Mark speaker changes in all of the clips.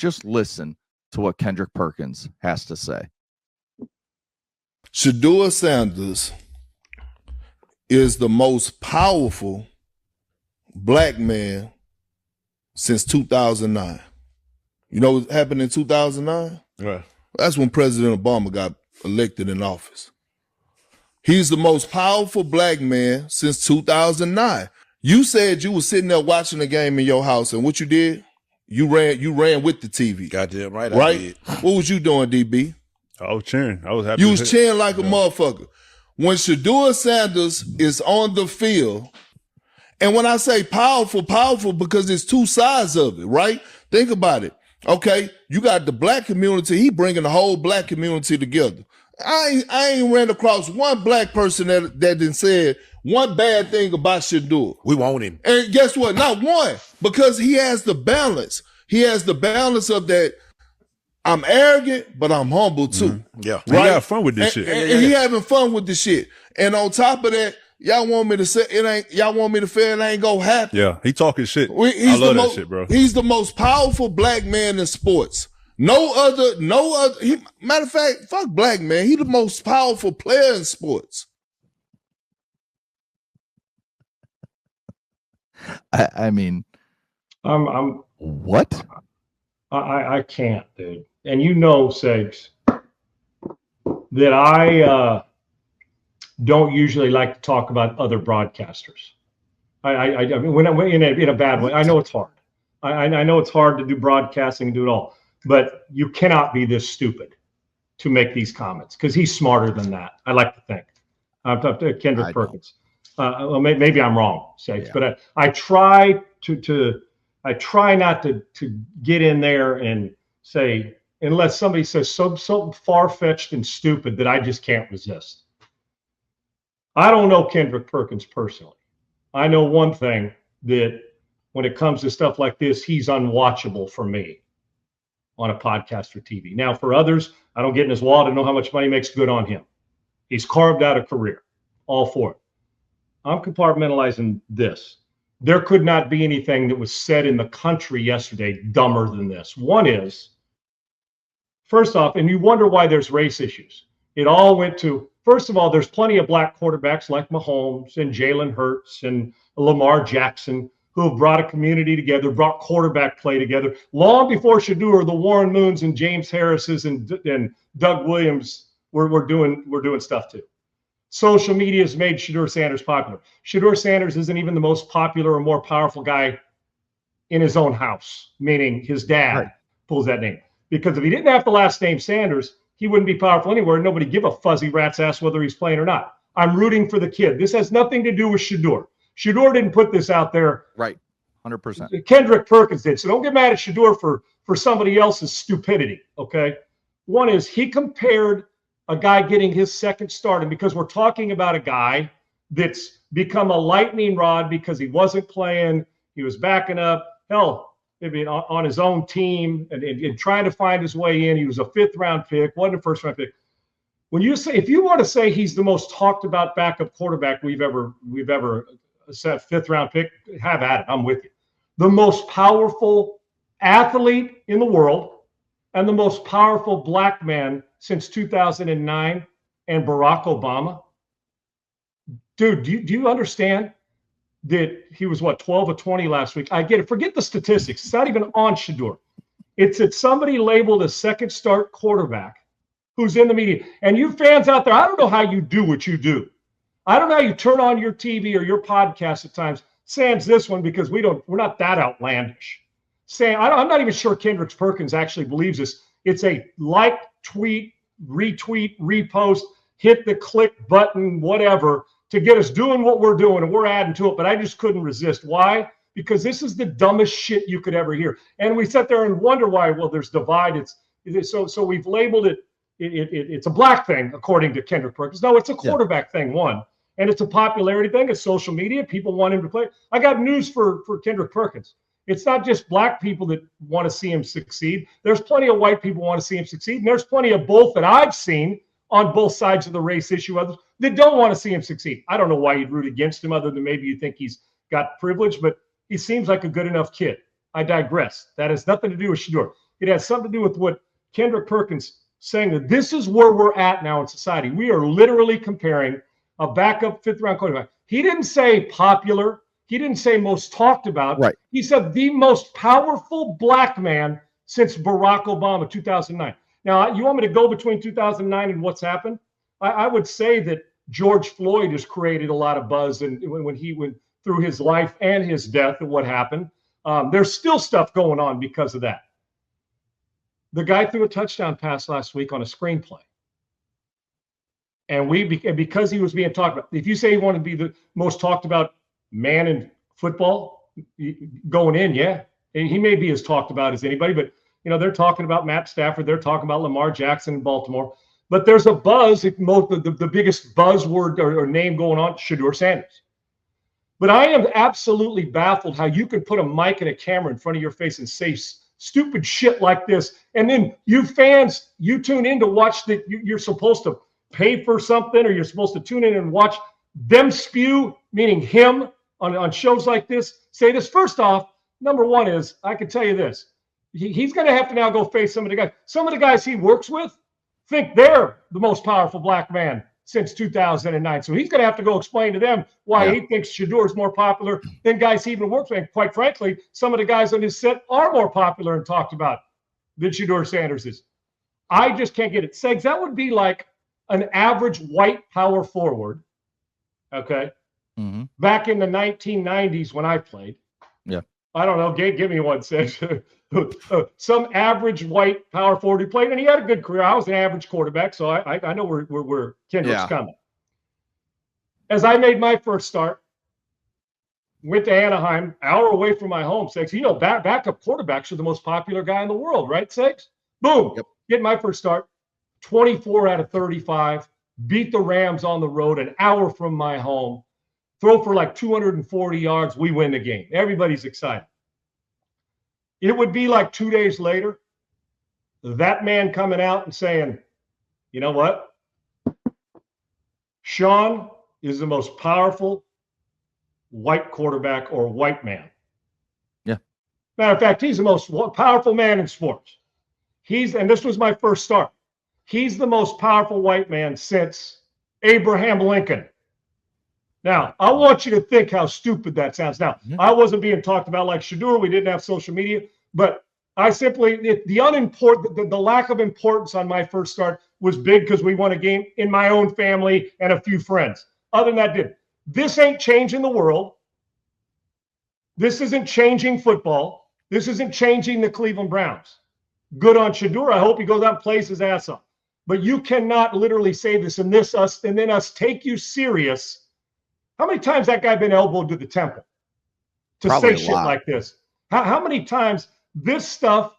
Speaker 1: Just listen to what Kendrick Perkins has to say.
Speaker 2: Shedeur Sanders is the most powerful black man since 2009. You know what happened in 2009?
Speaker 3: Right.
Speaker 2: That's when President Obama got elected in office. He's the most powerful black man since 2009. You said you were sitting there watching the game in your house, and what you did? You ran with the TV.
Speaker 3: Goddamn right,
Speaker 2: right?
Speaker 3: I did.
Speaker 2: What was you doing, DB?
Speaker 4: I was cheering. I was happy.
Speaker 2: You was cheering like a motherfucker. When Shedeur Sanders is on the field, and when I say powerful because there's two sides of it, right? Think about it. Okay, you got the black community. He bringing the whole black community together. I ain't ran across one black person that didn't said one bad thing about Shedeur.
Speaker 3: We want him.
Speaker 2: And guess what? Not one, because he has the balance. He has the balance of that. I'm arrogant, but I'm humble too.
Speaker 3: Mm-hmm. Yeah,
Speaker 4: right? He got fun with this shit.
Speaker 2: And he having fun with this shit. And on top of that, y'all want me to say it ain't. Y'all want me to feel it ain't gonna happen.
Speaker 4: Yeah, he talking shit. I love that shit, bro.
Speaker 2: He's the most powerful black man in sports. No other. Matter of fact, fuck black man. He the most powerful player in sports.
Speaker 1: I mean,
Speaker 5: I'm
Speaker 1: what?
Speaker 5: I can't, dude. And you know, Segs, that I don't usually like to talk about other broadcasters. I mean, when in a bad way. I know it's hard. I know it's hard to do broadcasting and do it all, but you cannot be this stupid to make these comments because he's smarter than that. I like to think. Kendrick Perkins. Well, maybe I'm wrong, Segs, yeah. But I try I try not to get in there and say, unless somebody says so far-fetched and stupid that I just can't resist. I don't know Kendrick Perkins personally. I know one thing, that when it comes to stuff like this, he's unwatchable for me on a podcast or TV. Now, for others, I don't get in his wallet to know how much money makes. Good on him. He's carved out a career. All for it. I'm compartmentalizing this. There could not be anything that was said in the country yesterday dumber than this. One is, first off, and you wonder why there's race issues. It all went to, first of all, there's plenty of black quarterbacks like Mahomes and Jalen Hurts and Lamar Jackson who have brought a community together, brought quarterback play together. Long before Shedeur, the Warren Moons and James Harrises and Doug Williams were doing stuff too. Social media has made Shedeur Sanders popular. Shedeur Sanders isn't even the most popular or more powerful guy in his own house, meaning his dad pulls that name. Because if he didn't have the last name Sanders, he wouldn't be powerful anywhere. Nobody give a fuzzy rat's ass whether he's playing or not. I'm rooting for the kid. This has nothing to do with Shedeur. Shedeur didn't put this out there.
Speaker 1: Right, 100%.
Speaker 5: Kendrick Perkins did. So don't get mad at Shedeur for somebody else's stupidity, okay? One is he compared a guy getting his second start, and because we're talking about a guy that's become a lightning rod because he wasn't playing, he was backing up, hell, maybe on his own team and trying to find his way in. He was a fifth-round pick, wasn't a first-round pick. When you say, if you want to say he's the most talked about backup quarterback we've ever set, fifth-round pick, have at it. I'm with you. The most powerful athlete in the world and the most powerful black man since 2009 and Barack Obama. Dude, do you understand that he was, 12 or 20 last week? I get it. Forget the statistics. It's not even on Shedeur. It's that somebody labeled a second start quarterback who's in the media. And you fans out there, I don't know how you do what you do. I don't know how you turn on your TV or your podcast at times. Sans this one because we're not that outlandish. I'm not even sure Kendrick Perkins actually believes this. It's a like, tweet, retweet, repost, hit the click button, whatever, to get us doing what we're doing, and we're adding to it. But I just couldn't resist. Why? Because this is the dumbest shit you could ever hear. And we sit there and wonder why. Well, there's divide. So we've labeled it. It's a black thing, according to Kendrick Perkins. No, it's a quarterback thing, one. And it's a popularity thing. It's social media. People want him to play. I got news for Kendrick Perkins. It's not just black people that want to see him succeed. There's plenty of white people who want to see him succeed. And there's plenty of both that I've seen on both sides of the race issue, others that don't want to see him succeed. I don't know why you'd root against him other than maybe you think he's got privilege, but he seems like a good enough kid. I digress. That has nothing to do with Shedeur. It has something to do with what Kendrick Perkins saying, that this is where we're at now in society. We are literally comparing a backup fifth-round quarterback. He didn't say popular. He didn't say most talked about.
Speaker 1: Right.
Speaker 5: He said the most powerful black man since Barack Obama, 2009. Now, you want me to go between 2009 and what's happened? I would say that George Floyd has created a lot of buzz, and when he went through his life and his death and what happened, there's still stuff going on because of that. The guy threw a touchdown pass last week on a screenplay. And because he was being talked about, if you say he wanted to be the most talked about man in football going in, yeah, and he may be as talked about as anybody, but they're talking about Matt Stafford, they're talking about Lamar Jackson in Baltimore, but there's a buzz. The biggest buzzword or name going on, Shedeur Sanders. But I am absolutely baffled how you can put a mic and a camera in front of your face and say stupid shit like this, and then you fans, you tune in to watch that. You're supposed to pay for something, or you're supposed to tune in and watch them spew, meaning him, on shows like this. Say this. First off, number one is, I can tell you this, he's going to have to now go face some of the guys. Some of the guys he works with think they're the most powerful black man since 2009. So he's going to have to go explain to them why he thinks Shedeur is more popular than guys he even works with. And quite frankly, some of the guys on his set are more popular and talked about than Shedeur Sanders is. I just can't get it. Segs, that would be like an average white power forward, okay, back in the 1990s when I played.
Speaker 1: Yeah.
Speaker 5: I don't know. Give me one, Segs. Some average white power forward who played, and he had a good career. I was an average quarterback, so I know where Kendrick's coming. As I made my first start, went to Anaheim, hour away from my home, Segs. Backup quarterbacks are the most popular guy in the world, right, Segs? Boom. Yep. Get my first start, 24 out of 35, beat the Rams on the road, an hour from my home, throw for like 240 yards, we win the game. Everybody's excited. It would be like 2 days later, that man coming out and saying, you know what? Sean is the most powerful white quarterback or white man.
Speaker 1: Yeah.
Speaker 5: Matter of fact, he's the most powerful man in sports. And this was my first start. He's the most powerful white man since Abraham Lincoln. Now, I want you to think how stupid that sounds. Now, I wasn't being talked about like Shedeur. We didn't have social media, but I simply, the lack of importance on my first start was big because we won a game in my own family and a few friends. Other than that, didn't. This ain't changing the world. This isn't changing football. This isn't changing the Cleveland Browns. Good on Shedeur. I hope he goes out and plays his ass off. But you cannot literally say this and then us take you serious. How many times that guy been elbowed to the temple to
Speaker 1: Probably
Speaker 5: say shit like this? How many times this stuff?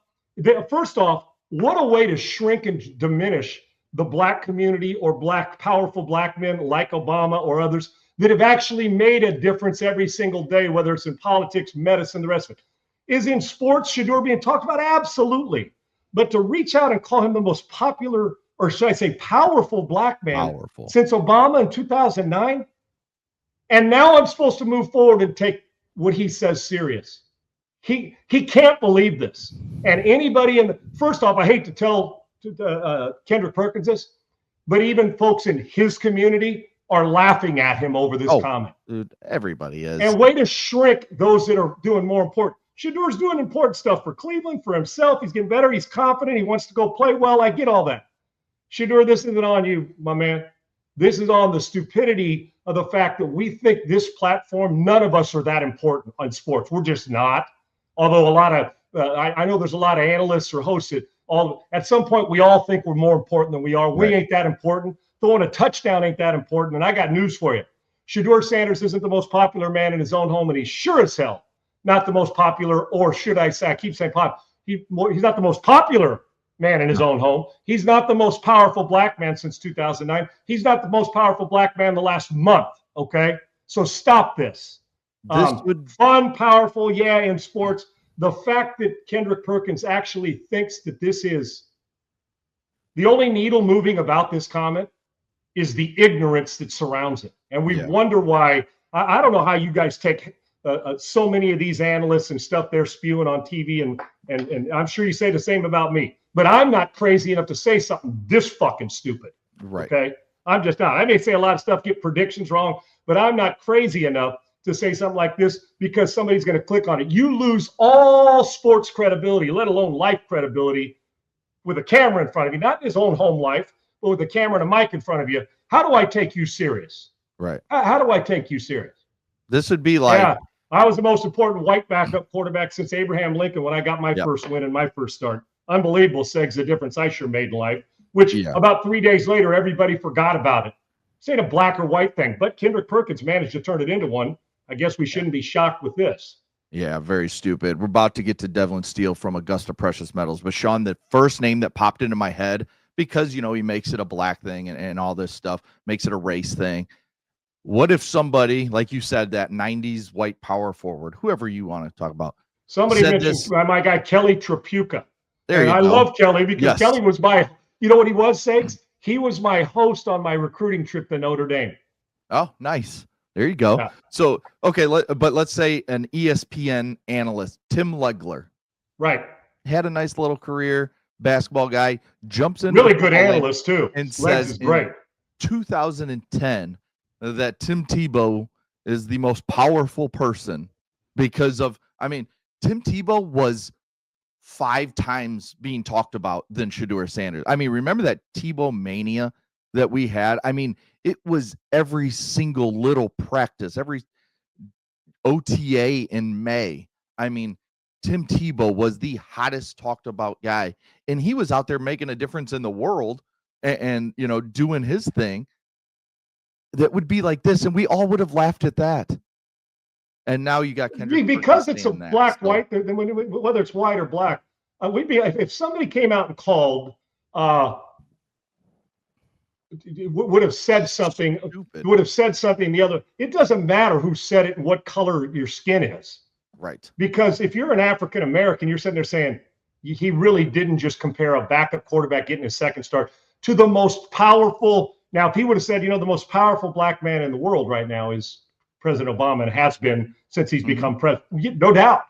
Speaker 5: First off, what a way to shrink and diminish the black community or powerful black men like Obama or others that have actually made a difference every single day, whether it's in politics, medicine, the rest of it. Is in sports Shedeur being talked about? Absolutely. But to reach out and call him the most popular, or should I say powerful black man since Obama in 2009? And now I'm supposed to move forward and take what he says serious. He can't believe this. And anybody first off, I hate to tell Kendrick Perkins this, but even folks in his community are laughing at him over this comment.
Speaker 1: Dude, everybody is.
Speaker 5: And way to shrink those that are doing more important. Shedeur's doing important stuff for Cleveland, for himself. He's getting better. He's confident. He wants to go play well. I get all that. Shedeur, this isn't on you, my man. This is on the stupidity of the fact that we think this platform, none of us are that important on sports. We're just not. Although a lot of, I know there's a lot of analysts or hosts that at some point we all think we're more important than we are. We ain't that important. Throwing a touchdown ain't that important. And I got news for you. Shedeur Sanders isn't the most popular man in his own home, and he's sure as hell not the most popular, or should I say, I keep saying he's not the most popular man in his own home. He's not the most powerful black man since 2009. He's not the most powerful black man the last month, okay? So stop this. Fun, powerful, yeah, in sports. The fact that Kendrick Perkins actually thinks that this is the only needle moving about this comment is the ignorance that surrounds it. And we wonder why. I don't know how you guys take so many of these analysts and stuff they're spewing on TV, and I'm sure you say the same about me. But I'm not crazy enough to say something this fucking stupid.
Speaker 1: Right.
Speaker 5: Okay. I'm just not. I may say a lot of stuff, get predictions wrong, but I'm not crazy enough to say something like this because somebody's going to click on it. You lose all sports credibility, let alone life credibility, with a camera in front of you, not in his own home life, but with a camera and a mic in front of you. How do I take you serious?
Speaker 1: Right.
Speaker 5: How do I take you serious?
Speaker 1: This would be like,
Speaker 5: yeah, I was the most important white backup quarterback since Abraham Lincoln when I got my first win and my first start. Unbelievable, Segs, the difference I sure made in life, which about 3 days later, everybody forgot about it. This ain't a black or white thing, but Kendrick Perkins managed to turn it into one. I guess we shouldn't be shocked with this.
Speaker 1: Yeah, very stupid. We're about to get to Devlin Steele from Augusta Precious Metals. But Sean, the first name that popped into my head, because, you know, he makes it a black thing and all this stuff, makes it a race thing. What if somebody, like you said, that 90s white power forward, whoever you want to talk about.
Speaker 5: Somebody mentioned my guy, Kelly Trapuka.
Speaker 1: There you go.
Speaker 5: I love Kelly because Kelly was my, you know what he was, Sags? He was my host on my recruiting trip to Notre Dame.
Speaker 1: Oh, nice. There you go. Yeah. So, okay, but let's say an ESPN analyst, Tim Legler.
Speaker 5: Right.
Speaker 1: Had a nice little career, basketball guy, jumps in.
Speaker 5: Really good analyst, too.
Speaker 1: And says great. 2010 that Tim Tebow is the most powerful person because of, I mean, Tim Tebow was 5 times being talked about than Shedeur Sanders. I mean, remember that Tebow mania that we had? I mean, it was every single little practice, every OTA in May. I mean, Tim Tebow was the hottest talked about guy, and he was out there making a difference in the world and you know, doing his thing. That would be like this, and we all would have laughed at that. And now you got Kendrick
Speaker 5: because it's a black white, whether it's white or black. We'd be if somebody came out and called, would have said something. Stupid. Would have said something. The other, it doesn't matter who said it and what color your skin is.
Speaker 1: Right.
Speaker 5: Because if you're an African American, you're sitting there saying he really didn't just compare a backup quarterback getting his second start to the most powerful. Now, if he would have said, you know, the most powerful black man in the world right now is President Obama, and has been since he's become president, no doubt.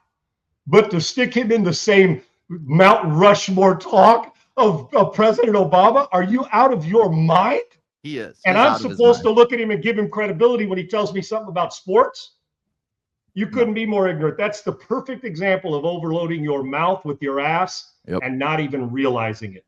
Speaker 5: But to stick him in the same Mount Rushmore talk of President Obama, are you out of your mind?
Speaker 1: He is.
Speaker 5: And I'm supposed to look at him and give him credibility when he tells me something about sports? You couldn't be more ignorant. That's the perfect example of overloading your mouth with your ass and not even realizing it.